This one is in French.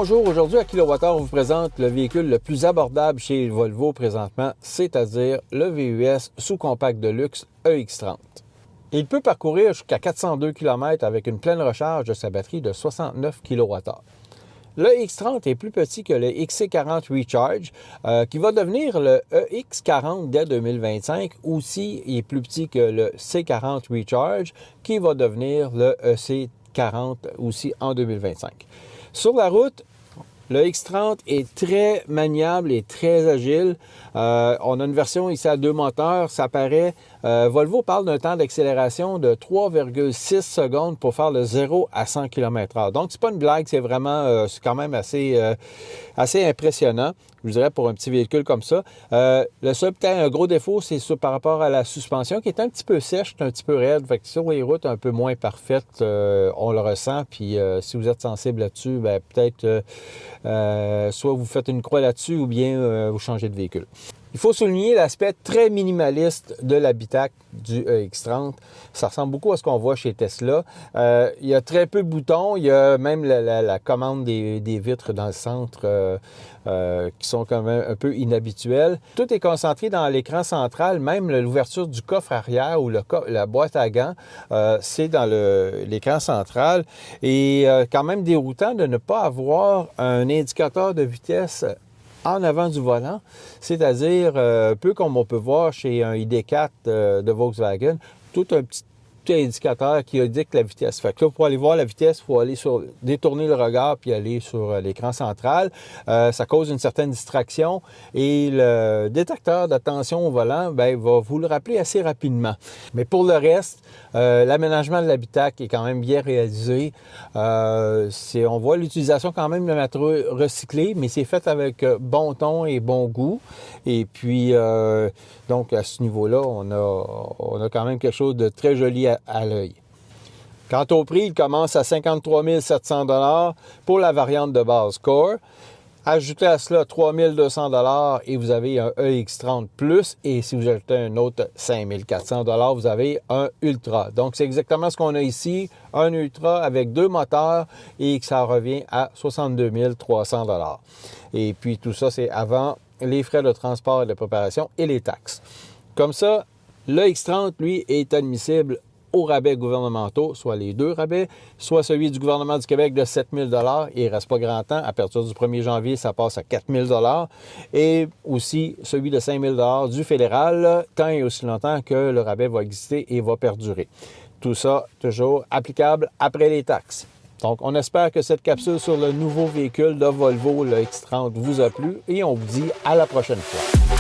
Bonjour, aujourd'hui à Kilowattheure, on vous présente le véhicule le plus abordable chez Volvo présentement, c'est-à-dire le VUS sous-compact de luxe EX30. Il peut parcourir jusqu'à 402 km avec une pleine recharge de sa batterie de 69 kWh. Le X30 est plus petit que le XC40 Recharge, qui va devenir le EX40 dès 2025. Aussi, il est plus petit que le C40 Recharge, qui va devenir le EC40 aussi en 2025. Sur la route, le X30 est très maniable et très agile. On a une version ici à 2 moteurs. Ça paraît, Volvo parle d'un temps d'accélération de 3,6 secondes pour faire le 0 à 100 km/h. Donc, c'est pas une blague, c'est vraiment, c'est quand même assez impressionnant, je vous dirais, pour un petit véhicule comme ça. Le seul peut-être un gros défaut, c'est par rapport à la suspension qui est un petit peu sèche, un petit peu raide. Fait que sur les routes un peu moins parfaites, on le ressent. Puis si vous êtes sensible là-dessus, ben, peut-être soit vous faites une croix là-dessus ou bien vous changez de véhicule. Il faut souligner l'aspect très minimaliste de l'habitacle du EX30. Ça ressemble beaucoup à ce qu'on voit chez Tesla. Il y a très peu de boutons. Il y a même la commande des vitres dans le centre qui sont quand même un peu inhabituelles. Tout est concentré dans l'écran central. Même l'ouverture du coffre arrière ou la boîte à gants, c'est dans l'écran central. Et quand même déroutant de ne pas avoir un indicateur de vitesse en avant du volant, c'est-à-dire un peu comme on peut voir chez un ID4 de Volkswagen, tout un petit indicateur qui indique la vitesse. Fait que là, pour aller voir la vitesse, il faut aller détourner le regard puis aller sur l'écran central. Ça cause une certaine distraction et le détecteur d'attention au volant va vous le rappeler assez rapidement. Mais pour le reste, l'aménagement de l'habitacle est quand même bien réalisé. On voit l'utilisation quand même de matériaux recyclés, mais c'est fait avec bon ton et bon goût. Et puis, donc, à ce niveau-là, on a quand même quelque chose de très joli à l'œil. Quant au prix, il commence à 53 700 $ pour la variante de base Core. Ajoutez à cela 3 200 $ et vous avez un EX30 Plus. Et si vous ajoutez un autre 5 400 $, vous avez un Ultra. Donc, c'est exactement ce qu'on a ici, un Ultra avec 2 moteurs et que ça revient à 62 300 $. Et puis, tout ça, c'est avant les frais de transport et de préparation et les taxes. Comme ça, le X30, lui, est admissible aux rabais gouvernementaux, soit les 2 rabais, soit celui du gouvernement du Québec de 7 000 $. Il ne reste pas grand temps. À partir du 1er janvier, ça passe à 4 000 $. Et aussi celui de 5 000 $ du fédéral, tant et aussi longtemps que le rabais va exister et va perdurer. Tout ça, toujours applicable après les taxes. Donc, on espère que cette capsule sur le nouveau véhicule de Volvo, le X30, vous a plu et on vous dit à la prochaine fois.